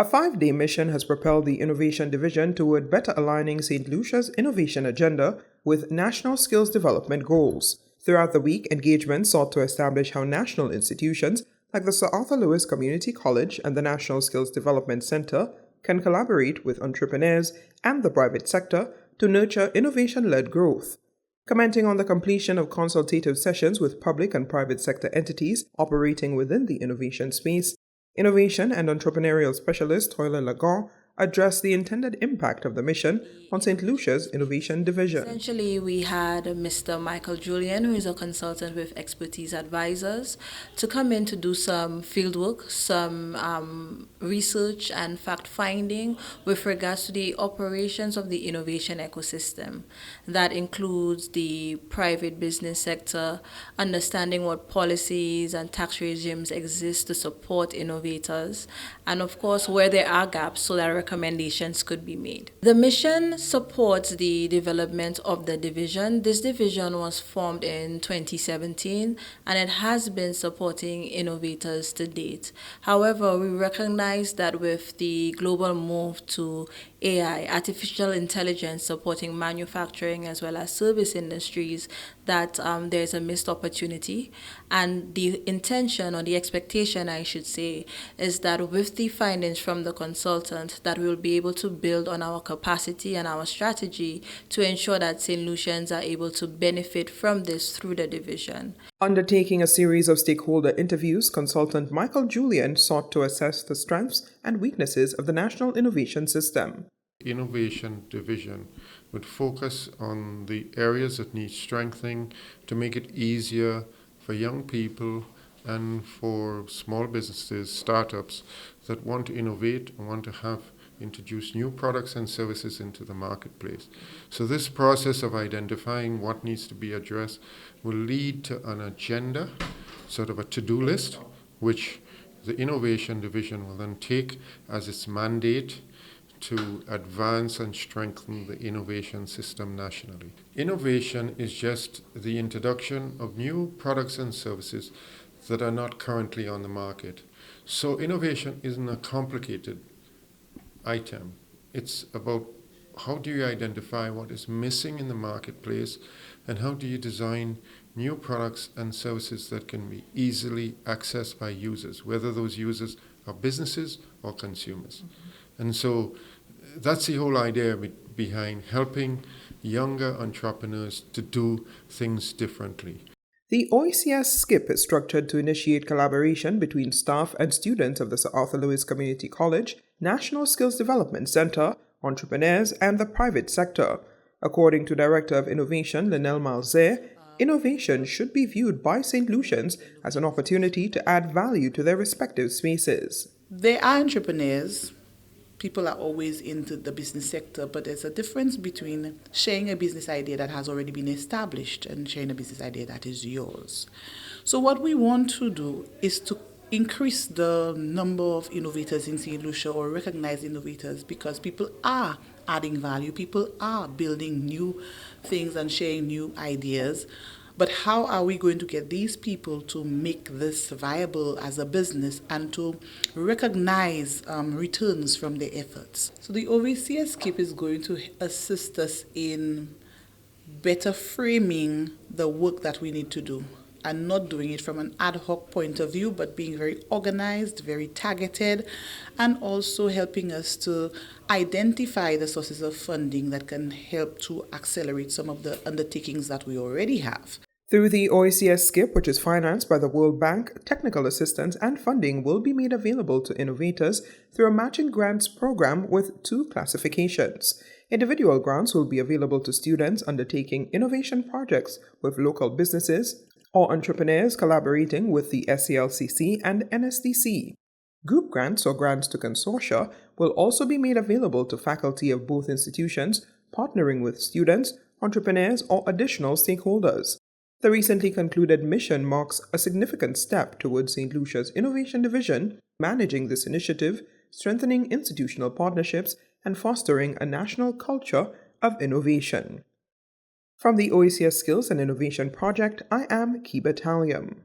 A 5-day mission has propelled the Innovation Division toward better aligning Saint Lucia's innovation agenda with national skills development goals. Throughout the week, engagements sought to establish how national institutions like the Sir Arthur Lewis Community College and the National Skills Development Center can collaborate with entrepreneurs and the private sector to nurture innovation-led growth. Commenting on the completion of consultative sessions with public and private sector entities operating within the innovation space, innovation and entrepreneurial specialist Toyle Lagan addressed the intended impact of the mission on St. Lucia's Innovation Division. Essentially, we had Mr. Michael Julian, who is a consultant with Expertise Advisors, to come in to do some fieldwork, some research and fact-finding with regards to the operations of the innovation ecosystem. That includes the private business sector, understanding what policies and tax regimes exist to support innovators, and of course, where there are gaps so that recommendations could be made. The mission supports the development of the division. This division was formed in 2017 and it has been supporting innovators to date. However, we recognize that with the global move to AI, artificial intelligence supporting manufacturing as well as service industries, that there's a missed opportunity. And the intention, or the expectation I should say, is that with the findings from the consultant, that we'll be able to build on our capacity and our strategy to ensure that St. Lucians are able to benefit from this through the division. Undertaking a series of stakeholder interviews, consultant Michael Julian sought to assess the strengths and weaknesses of the National Innovation System. Innovation Division would focus on the areas that need strengthening to make it easier for young people and for small businesses, startups that want to innovate and want to have introduce new products and services into the marketplace. So this process of identifying what needs to be addressed will lead to an agenda, sort of a to-do list, which the Innovation Division will then take as its mandate to advance and strengthen the innovation system nationally. Innovation is just the introduction of new products and services that are not currently on the market. So innovation isn't a complicated item. It's about how do you identify what is missing in the marketplace and how do you design new products and services that can be easily accessed by users, whether those users are businesses or consumers. And so that's the whole idea behind helping younger entrepreneurs to do things differently. The OECS SKIP is structured to initiate collaboration between staff and students of the Sir Arthur Lewis Community College, National Skills Development Center, entrepreneurs, and the private sector. According to Director of Innovation Linnell Malzé, innovation should be viewed by St. Lucians as an opportunity to add value to their respective spaces. They are entrepreneurs. People are always into the business sector, but there's a difference between sharing a business idea that has already been established and sharing a business idea that is yours. So what we want to do is to increase the number of innovators in St. Lucia, or recognize innovators, because people are adding value, people are building new things and sharing new ideas. But how are we going to get these people to make this viable as a business and to recognize returns from their efforts? So the OECS SKIP is going to assist us in better framing the work that we need to do, and not doing it from an ad hoc point of view, but being very organized, very targeted, and also helping us to identify the sources of funding that can help to accelerate some of the undertakings that we already have. Through the OECS SKIP, which is financed by the World Bank, technical assistance and funding will be made available to innovators through a matching grants program with 2 classifications. Individual grants will be available to students undertaking innovation projects with local businesses or entrepreneurs collaborating with the SCLCC and NSDC. Group grants or grants to consortia will also be made available to faculty of both institutions partnering with students, entrepreneurs, or additional stakeholders. The recently concluded mission marks a significant step towards St. Lucia's Innovation Division, managing this initiative, strengthening institutional partnerships, and fostering a national culture of innovation. From the OECS Skills and Innovation Project, I am Kiba Talium.